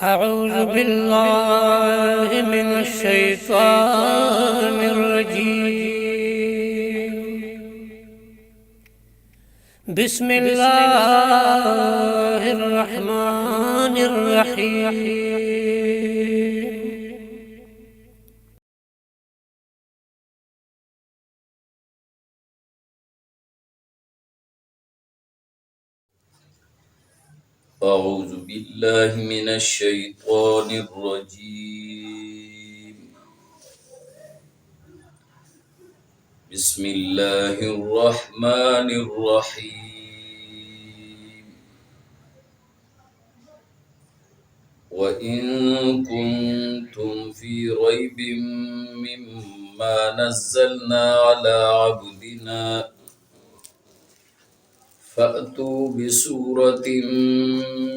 أعوذ بالله من الشيطان الرجيم. بسم الله الرحمن الرحيم. أعوذ بالله من الشيطان الرجيم. بسم الله الرحمن الرحيم. وإن كنتم في ريب مما نزلنا على عبدنا فأتوا بسورة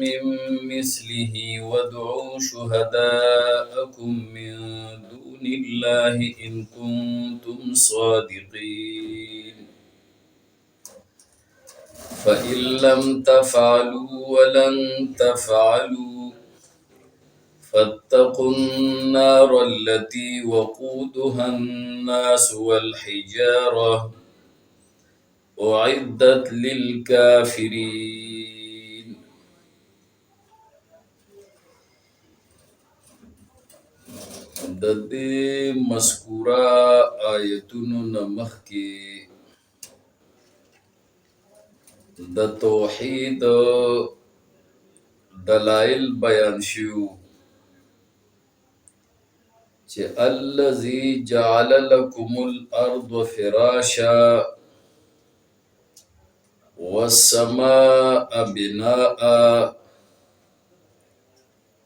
من مثله وادعوا شهداءكم من دون الله إن كنتم صادقين. فإن لم تفعلوا ولن تفعلوا فاتقوا النار التي وقودها الناس والحجارة أعدت للكافرين. د دې مذکوره آیتونو نه مخکې د توحید دلائل بیان شوي چې الذي جعل لكم الأرض فراشا والسماء بناء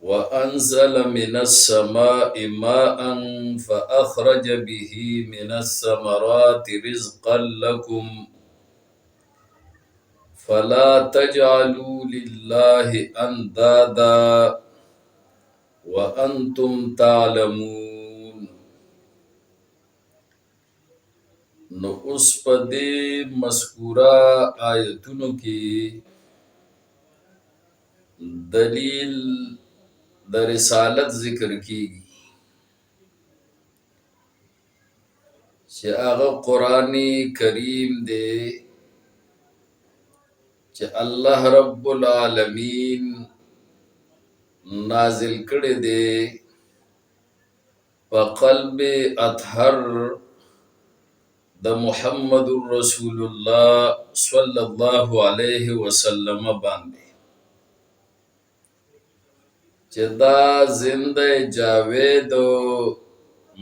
وأنزل من السماء ماء فأخرج به من الثمرات رزقا لكم فلا تجعلوا لله أندادا وأنتم تعلمون. نو اوس په دې مذکوره آیتونو کې دلیل د رسالت ذکر کیږي چې هغه قرآن کریم دی چې الله رب العالمین نازل کړی دی په قلب اطهر د محمد رسول الله صلی الله علیه وسلم باندې چې دا زنده جاوید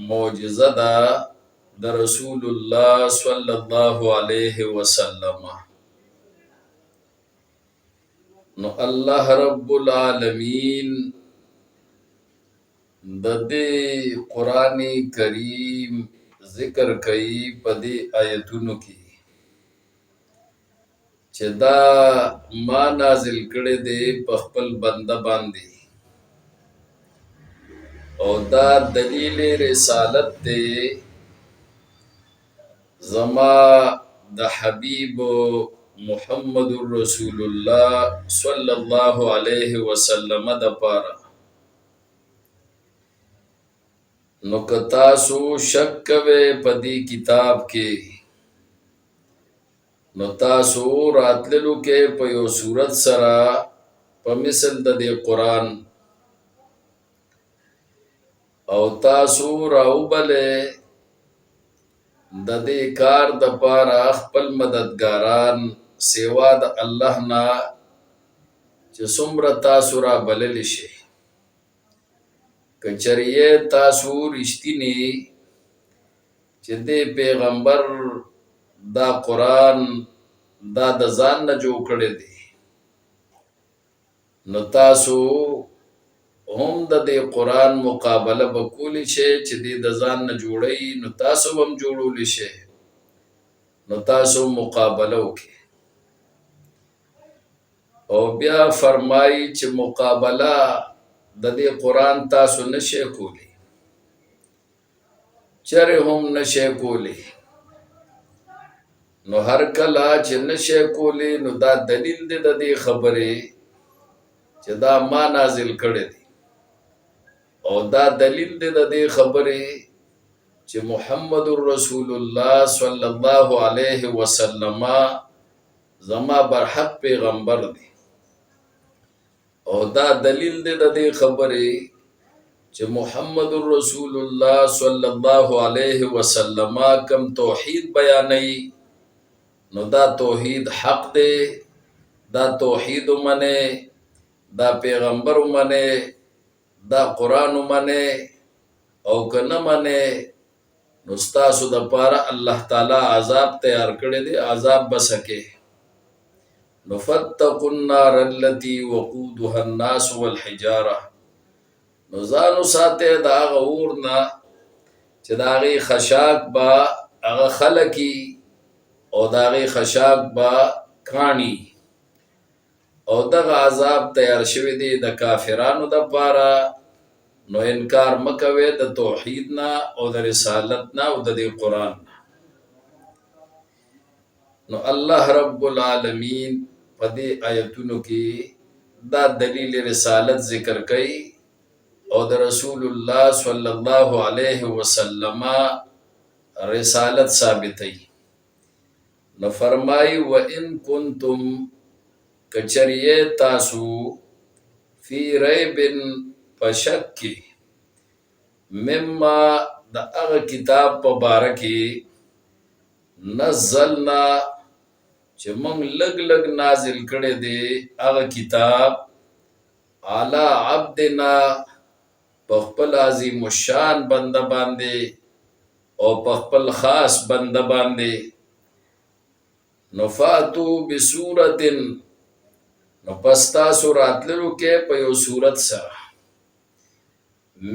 معجزه ده د رسول الله صلی الله علیه وسلم. نو الله رب العالمین د دې قرآن کریم ذکر کوي په دې آیتونو کې چې دا ما نازل کړی دی په خپل بنده باندې او دا دلیل رسالت دی زما د حبیب محمد رسول الله صلی الله علیه وسلم د پاره. نو که تاسو شک کوئ په دې کتاب کې نو تاسو راتللو کې په یو صورت سره په مثل د دې قرآن او تاسو راوبلې د دې کار د پاره خپل مددګاران سیوا د الله نه چې څومره تاسو را بللی شي. که چېرې تاسو رښتینی چې دې پیغمبر دا قرآن دا د ځان نه جوړ کړی دی نو تاسو هم د دې قرآن مقابله به کولی شئ چې دې د ځان نه جوړی نو تاسو هم جوړولی شئ نو تاسو مقابله وکړئ. او بیا فرمایي چې مقابله د دې قرآن تاسو نشئ کولی چېرې هم نشئ کولی نو هر کله چې نشئ کولی نو دا دلیل دی د دې خبرې چې دا ما نازل کړی دی او دا دلیل دی د دې خبرې چې محمد رسول الله صلی الله علیه وسلم زما برحق پیغمبر دی. او دا دلیل دی د دې خبرې چې محمد رسول الله صلی الله علیه وسلم کم توحید بیانوي نو دا توحید حق دی، دا توحید ومنه، دا پیغمبر ومنه، دا قرآن ومنه، او که نه منه نو ستاسو دپاره الله تعالی عذاب تیار کړی دی، عذاب به سکې. نو فاتقوا النار التي وقودها الناس والحجاره، نو ځان وساتئ د هغه اور نه چې د هغې خشاک به هغه خلکي او د هغې خشاک به کاڼي. او دغه عذاب تیار شوی دی د کافرانو دپاره. نو انکار مه کوئ د توحید نه او د رسالت نه او د دې قرآن نه. نو الله رب العالمین په دې آیتونو کې دا دلیل رسالت ذکر کوي او د رسول الله صلی الله علیه وسلم رسالت ثابتوي. نو فرمایي وَإِن كُنتُمْ کچریه تاسو فی ریب پشک کی مما د هغه کتاب په باره کې نزلنا چې موږ لږ لږ نازل کړی دی هغه کتاب علی عبدنا په خپل عظیم الشان بنده باندې او په خپل خاص بنده باندې. نو فاتو بصورت، نو پس تاسو راتللو کې په یو صورت سره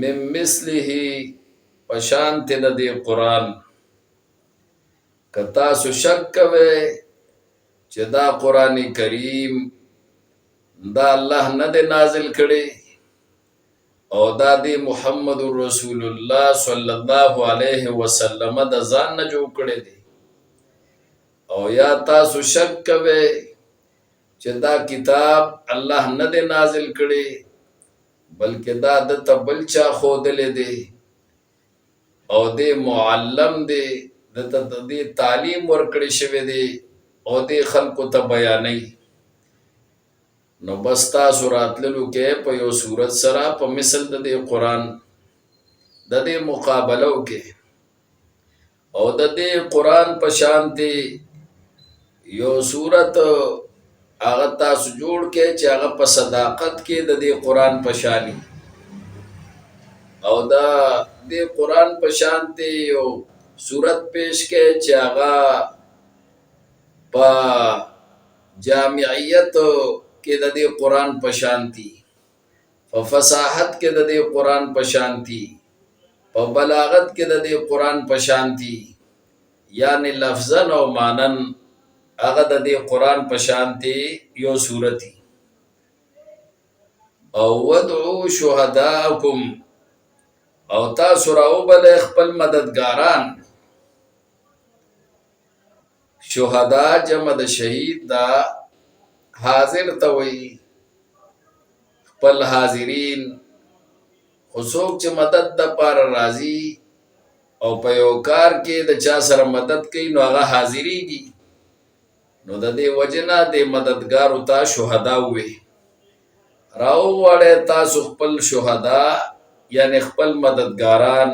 من مثله پشانت د دې قرآن. که تاسو شک کوئ چې دا قرآن کریم دا الله نه دی نازل کړی او دا دی محمد رسول الله صلی الله علیه وسلم د ځان نه جوړ کړی دی، او یا تاسو شک کوئ چې دا کتاب الله نه دی نازل کړی بلکې دا دته بل چا ښودلی دی او دی معلم دی، دته د دې تعلیم ورکړی شوی دی او دې خلکو ته بیانوي. نو بس تاسو راتللو کې په یو صورت سره په مثل د دې قرآن د دې مقابله وکړئ او د دې قرآن په شانتې یو صورت هغه تاسو جوړ کې چې هغه په صداقت کې د دې قرآن په شانی او دا دې قرآن په شانتې یو صورت پیش کې چې هغه په جامعیت کې د دې قرآن په شانتي، په فصاحت کې د دې قرآن په شانتي، په بلاغت کې د دې قرآن په شانتي، یعنی لفظاً او مانن هغه د دې قرآن په شانتي یو صورتي. او ودعو شهداءکم، او تاسو راوبلئ خپل مددګاران. شهدا جمع د شهید دا، حاضر ته وایي خپل حاضرین. خو څوک چې مدد دپاره راځي او په یو کار کې د چا سره مدد کوي نو هغه حاضریږي. نو د دې وجې نه دې مددګارو ته شهدا ووایي. راوغواړئ تاسو خپل شهدا یعنی خپل مددګاران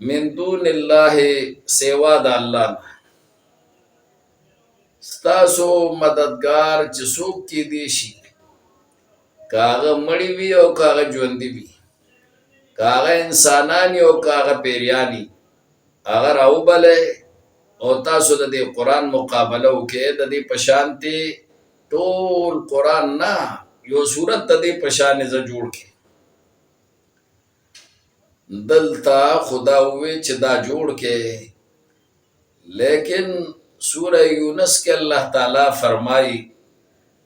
من دون الله سوا د الله نه. ستاسو مددگار چې څوک کېدی شي، که هغه مړي وي او که هغه ژوندي وي، که هغه انسانان وي او که هغه پیریان وي، هغه راوبلئ او تاسو د دې قرآن مقابله وکړئ. د دې په شانتې ټول قرآن نه یو صورت د دې په شانې زه جوړ کړې. دلته خدا ووی چې دا جوړ کړې، لیکن سورہ یونس کے اللہ تعالیٰ فرمائی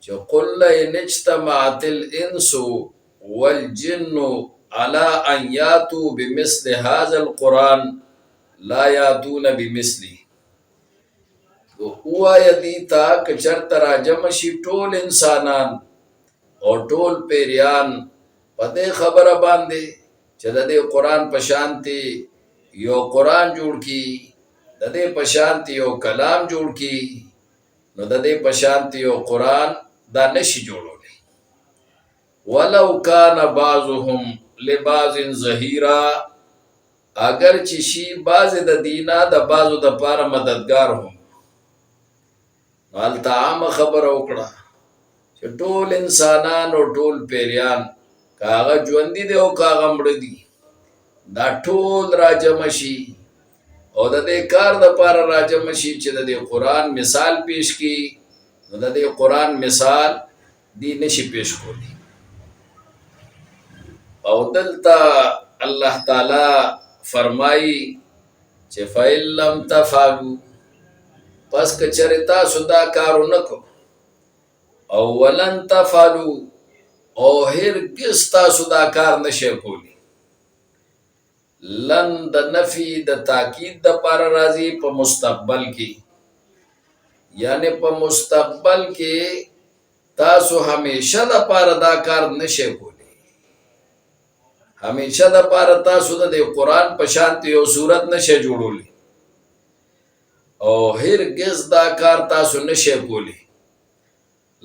کہ قُلْ لَئِنِ اجْتَمَعَتِ الْإِنسُ وَالْجِنُّ عَلَىٰ أَنْ يَأْتُوا بِمِثْلِ هَذَا الْقُرْآنِ لَا يَأْتُونَ بِمِثْلِهِ. تو اوایا دیتا کہ چرته راجمع شي ټول انسانان او ټول پیریان په دې خبره باندې چې د دې قرآن په شانتي یو قرآن جوړ کی، د دې په شانتي یو کلام جوړ کی، نو د دې په شانتي یو قرآن دا نشي جوړولی. ولو کان بعضهم لبعض ظهیرا، اگر چې شي بعض د دینا د بعضو د پاره مددگار هم. هلته عامه خبره وکړه چې ټول انسانان او ټول پیریان کاغه ژوندي دي او کاغه مړه دي، دا ټول راجمع شي او د دې کار د پاره راجمع شي چې د دې قرآن مثال پیش کی. نو د دې قرآن مثال دی نشي پیش کولی. او دلته الله تعالی فرمائی چې فَإِن لَّمْ تَفْعَلُوا، پس که چېرې تاسو دا کار ونه کو، او وَلَن تَفْعَلُوا، او هرگز تاسو دا کار نشئ کولی. لن د نفی د تاکید د پاره راځي په مستقبل کې، یعنی په مستقبل کې تاسو همیشه د پاره دا کار نشئ کولی. همیشه د پاره تاسو د قرآن په شانتي یو صورت نشئ جوړولی، او هرگز دا کار تاسو نشئ کولی.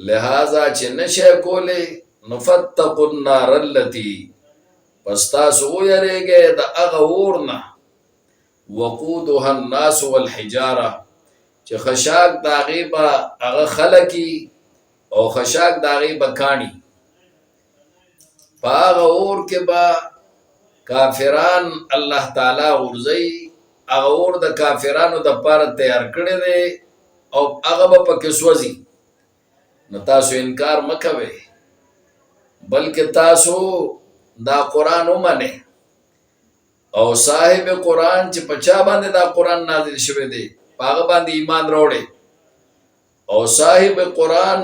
لہذا چې نشئ کولی، نو فاتقوا النار التي، پس تاسو ویریږئ د هغه اور نه، وقودها الناس والحجاره، چې خشاک د هغې به هغه خلکي او خشاک د هغې به کاڼي. په هغه اور کې به کافران الله تعالی غورځوي. هغه اور د کافرانو د پاره تیار کړی دی او هغه به پکې سوځي. نو تاسو انکار مه کوئ، بلکې تاسو دا قرآن ومنئ، او صاحب قرآن چې په چا باندې دا قرآن نازل شوی دی په هغه باندې ایمان راوړئ. او صاحب قرآن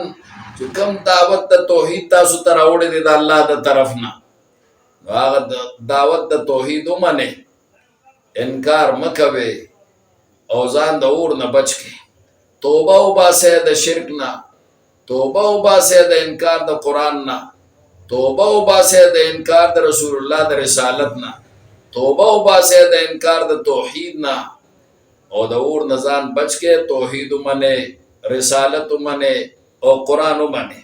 چې کوم دعوت د توحید تاسو ته راوړی دی د الله د طرف نه، نو هغه دعوت د توحید ومنئ، انکار مه کوئ، او ځان د اور نه بچ کړئ. توبه وباسئ د شرک نه، توبه وباسئ د انکار د قرآن نه، توبه وباسئ د انکار د رسول الله د رسالت نه، توبه وباسئ د انکار د توحید نه، او د اور نه ځان بچ کړئ. توحید ومنئ، رسالت ومنئ، او قرآن ومنئ،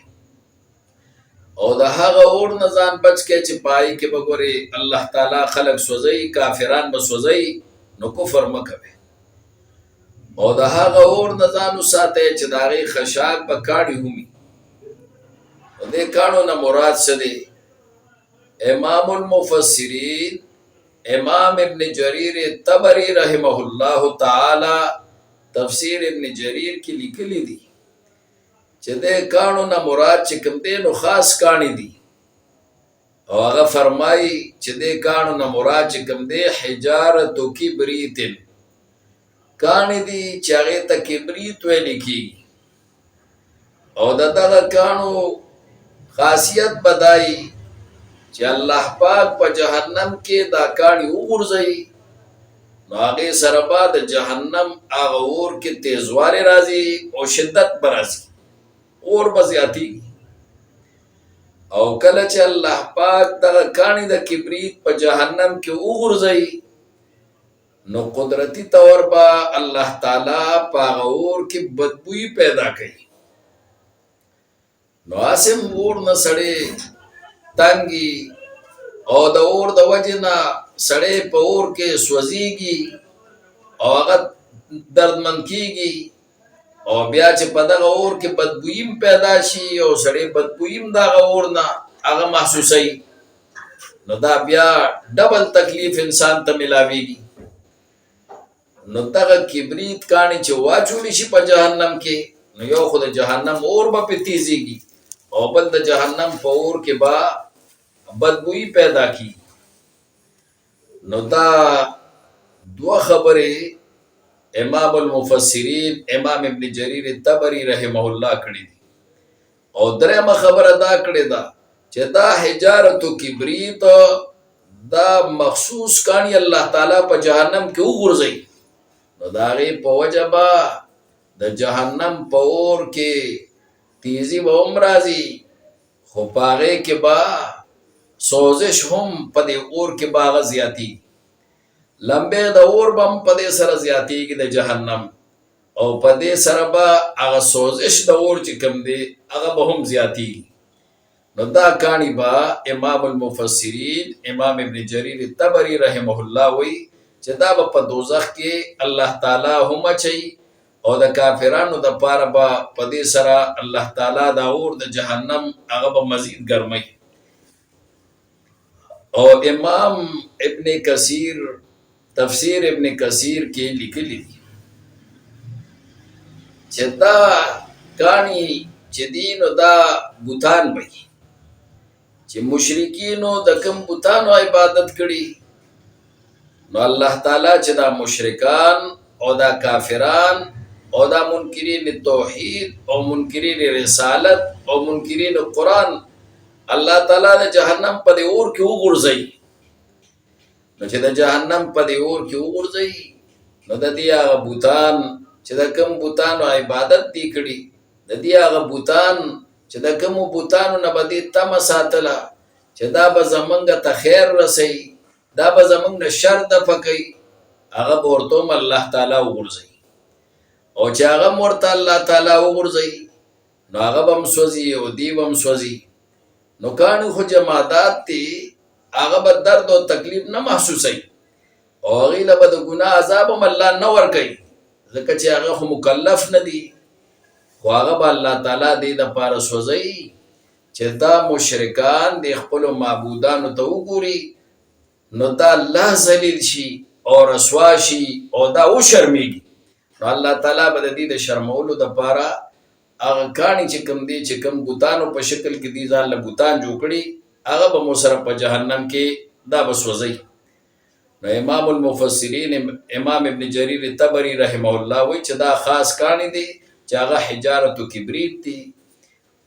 او د هغه اور نه ځان بچ کړئ چې پای کې به ګورئ الله تعالی خلق سوځوي، کافران به سوځوي. نو کفر مه کوئ. او د هغه اور نه ځان وساتئ چې د هغې خشاک به کاڼي هم وي. د دې کاڼو نه مراد څه دی؟ امام المفسرین امام ابن جریر طبری رحمه الله تعالی تفسیر ابن جریر کې لیکلی دي چې د کاڼو نه مراد چې کوم دی نو خاص کاڼي دي. او هغه فرمایي چې د کاڼو نه مراد چې کوم دی حجارة کبریت، کاڼي دي چې هغې ته کبریت ویل کېږي. او د دغه کاڼو خاصیت بدای چې الله پاک په جهنم کې دا کاڼي وغورځوي، نو هغې سره به د جهنم هغه اور کې تیزوالی راځي او شدت به راځي، اور به زیاتېږي. او کله چې الله پاک دغه کاڼي د کبریت په جهنم کې وغورځوي، نو قدرتی طور به الله تعالی په هغه اور کې بدبویي پیدا کوي. نو اسم اور نه سړی تنګي، او د اور د وجې نه سړی په اور کې سوځېږي او هغه دردمند کېږي. او بیا چې په دغه اور کې بدبویم پیدا شي او سړی بدبویم د هغه اور نه هغه محسوسوي، نو دا بیا ډبل تکلیف انسان ته ملاویږي. نو دغه کبریت کاڼي چې واچولی شي په جهنم کې، نو یو خو د جهنم اور به پې تیزېږي، او بل د جهنم په اور کې به بدبویي پیدا کی. نو دا دوه خبرې امام المفسرین امام ابن جریر طبری رحمه الله کړي دي. او درېمه خبره دا کړې ده چې دا حجارة کبریت دا مخصوص کاڼي الله تعالی په جهنم کې وغورځوي، نو د هغې په وجه به د جهنم په اور کې تیزی به هم راځي، خو په هغې کې به سوزش هم په دې اور کې باغ زیاتی لمبه د اور بم په دې سره زیاتیږي د جهنم او په دې سره به هغه سوزش د اور چې کوم دی هغه به هم زیاتیږي نو دا کانی با امام المفسرین امام ابن جریر طبری رحمه الله وی چې دا به په دوزخ کې الله تعالی هم اچي او د کافرانو د پاره به په دې سره الله تعالی دا اور د جهنم هغه به مزید ګرمي او امام ابن کثیر تفسیر ابن کثیر کې لیکلي دي چې دا کانی چې دین او دا بوتان وي چې مشرکینو د کوم بوتانو عبادت کړي نو الله تعالی چې دا مشرکان او دا کافران او دا منکرین توحید او منکرین رسالت او منکرین قرآن الله تعالی د جهنم په دې اور کې وغورځي نو چې د جهنم په دې اور کې وغورځي نو د دې هغه بوتان چې د کوم بوتانو عبادت دي کړي د دې هغه بوتان چې د کوم بوتانو نه بدې تمه ساتله چې دا به زمونږ ته خیر رسي دا به زمونږ نه شر دفع کوي هغه به ورته الله تعالی وغورځي او چې هغه ورته الله تعالی وغورځي نو هغه به هم سوځي او دی به هم سوځي نو کانو خو جمادات دي هغه به درد او تکلیف نه محسوسوي او هغې له به د ګناه عذاب هم الله نه ورکوي ځکه چې هغه خو مکلف نه دي خو هغه به الله تعالی دې دپاره سوځوي چې دا مشرکان د خپلو معبودانو ته وګوري نو دا الله ذلیل شي او رسوا شي او دا وشرمېږي نو الله تعالی به د دې د شرمولو دپاره هغه کاڼي چې کوم دي چې کوم بوتانو په شکل کې دي ځان له بوتان جوړ کړي هغه به مو سره په جهنم کې دا به سوځي نو امام المفسرین امام ابن جریر طبری رحمه الله وایي چې دا خاص کاڼي دي چې هغه حجارت و کبریت دي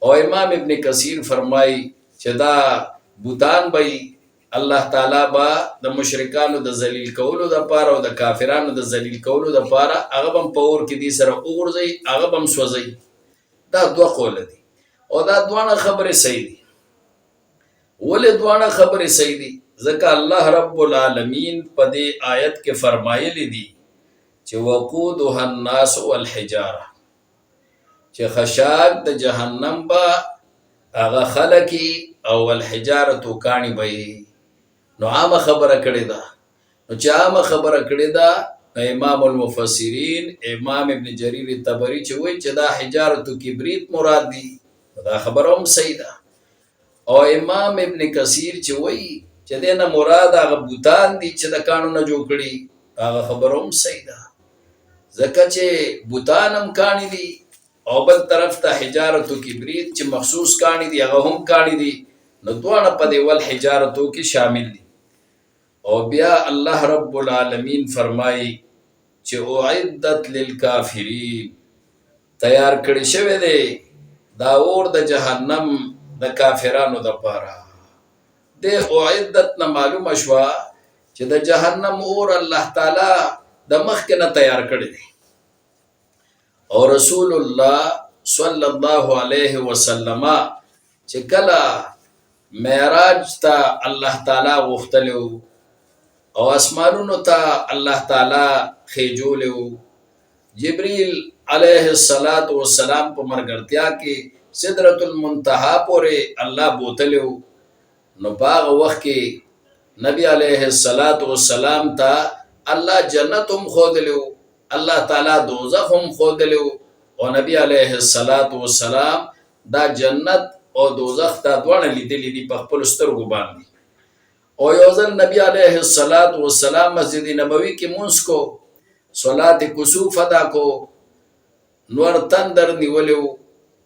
او امام ابن کثیر فرمایي چې دا بوتان به الله تعالی با د مشرکانو د ذلیل کولو دپاره او د کافرانو د ذلیل کولو دپاره هغه به هم په اور کې دي سره وغورځوي هغه به هم سوځوي دا دوه قوله دي او دا دواړه خبرې صحیح دي ولې دواړه خبرې صحیح دي ځکه الله رب العالمین په دې آیت کې فرمایلی دي چې وقودها الناس والحجاره چې خشاک د جهنم به هغه خلقي او الحجاره کاڼي به نو عامه خبره کړې ده نو چې عامه خبره کړې ده امام المفسرین امام ابن جریر طبری چې وایي چې دا حجارت کبریت مراد دي دا خبره هم صحیح ده او امام ابن کثیر چې وایي چې دې نه مراد هغه بوتان دي چې د کاڼو نه جوړ کړي هغه خبره هم صحیح ده ځکه چې بوتان هم کاڼي دي او بل طرف ته حجارت کبریت چې مخصوص کاڼي دي هغه هم کاڼي دي نو دواړه په دې والحجارتو کې شامل دي او بیا الله رب العالمین فرمایي چې اعدت للکافرین تیار کړی شوی دی دا اور د جهنم د کافرانو دپاره د اعدت نه معلومه شوه چې د جهنم اور الله تعالی د مخکې نه تیار کړی دی او رسول الله صلی الله علیه وسلم چې کله معراج ته الله تعالی غوښتلی او اسمانونو ته الله تعالی خېجولی جبریل علیه السلام په ملګرتیا کې سدرة المنتهى پورې الله بوتلی نو په هغه وخت کې نبی علیه السلام ته الله جنت هم ښودلی الله تعالی دوزخ هم ښودلی او نبی علیه السلام دا جنت او دوزخ ته دواړه لیدلی دي په خپلو سترګو باندې او یو ځل نبی علیه السلام مسجد نبوي کې مونځ کو صلات کسوف ادا کو نور تندر نیولی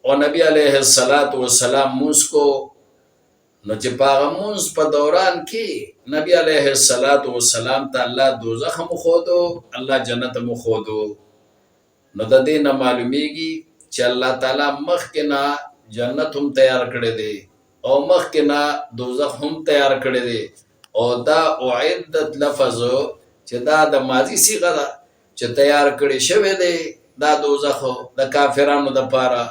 او نبی علیه السلام مونځ کو نو چې په هغه مونځ په دوران کې نبی علیه السلام ته الله دوزخ هم ښودو الله جنت هم ښودو نو د دې نه معلومیږي چې الله تعالی مخکې نه جنت هم تیار کړی دی او مخکې نه دوزخ هم تیار کړی دی او دا اعدت لفظ چې دا د ماضي صیغه ده چې تیار کړی شوی دی دا دوزخ د کافرانو دپاره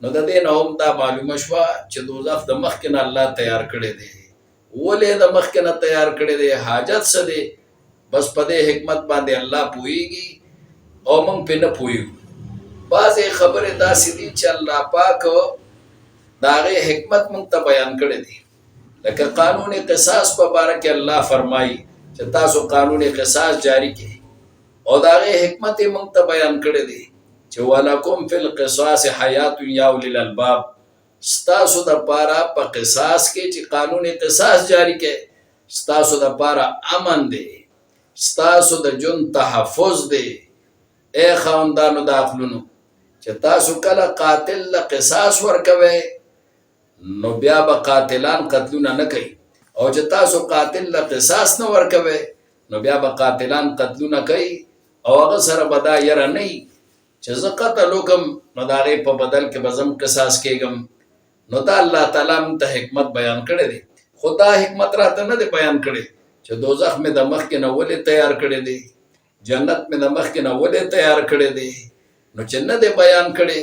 نو د دې نه هم دا معلومه شوه چې دوزخ د مخکې نه الله تیار کړی دی ولې د مخکې نه تیار کړی دی؟ حاجت څه دی؟ بس په دې حکمت باندې الله پوهیږي او موږ پې نه پوهیږو. بعضې خبرې داسې دي چې الله پاک د هغې حکمت موږ ته بیان کړی دی. لکه قانون قصاص په باره کې الله فرمایي چې تاسو قانون قصاص جاری کړئ او د هغې حکمت یې موږ ته بیان کړی دی چې ولکم فی القصاص حیات یا اولی الالباب. ستاسو دپاره په قصاص کې چې قانون قصاص جاری کړئ ستاسو دپاره امن دی، ستاسو د ژوند تحفظ دی. ای خاوندانو د عقلونو چې تاسو کله قاتل له قصاص ورکوئ نو بیا به قاتلان قتلونه نه کوي، او چې تاسو قاتل له قصاص نه ورکوئ نو بیا به قاتلان قتلونه کوي او هغه سره به دا یره نه وي چې زه قتل وکړم نو د هغې په بدل کې به زه هم قصاص کېږم. نو دا الله تعالی موږ ته حکمت بیان کړی دی. خو دا حکمت راته نه دی بیان کړی چې دوزخ مې د مخکې نه ولې تیار کړی دی، جنت مې د مخکې نه ولې تیار کړی دی. نو چې نه دی بیان کړی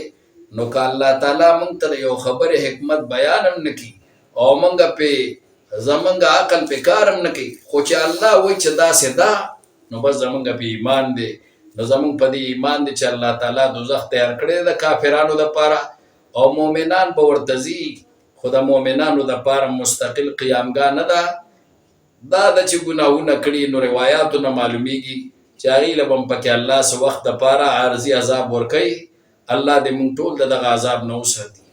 نو که الله تعالی موږ ته د یو خبرې حکمت بیان هم نه کړي او موږ پې زمونږ عقل پې کار هم نه کوي، خو چې الله وایي چې داسې ده نو بس زمونږ پې ایمان دی. نو زمونږ په دې ایمان دی چې الله تعالی دوزخ تیار کړی د کافرانو دپاره او مؤمنان به ورته ځي، خو د مؤمنانو دپاره مستقل قیامګاه نه ده. دا د چې ګناهونه کړي نو روایاتو نه معلومیږي چې هغې له به هم پکې الله څه وخت دپاره عارضي عذاب ورکوي. الله دې موږ ټول د دغه عذاب نه وساتي.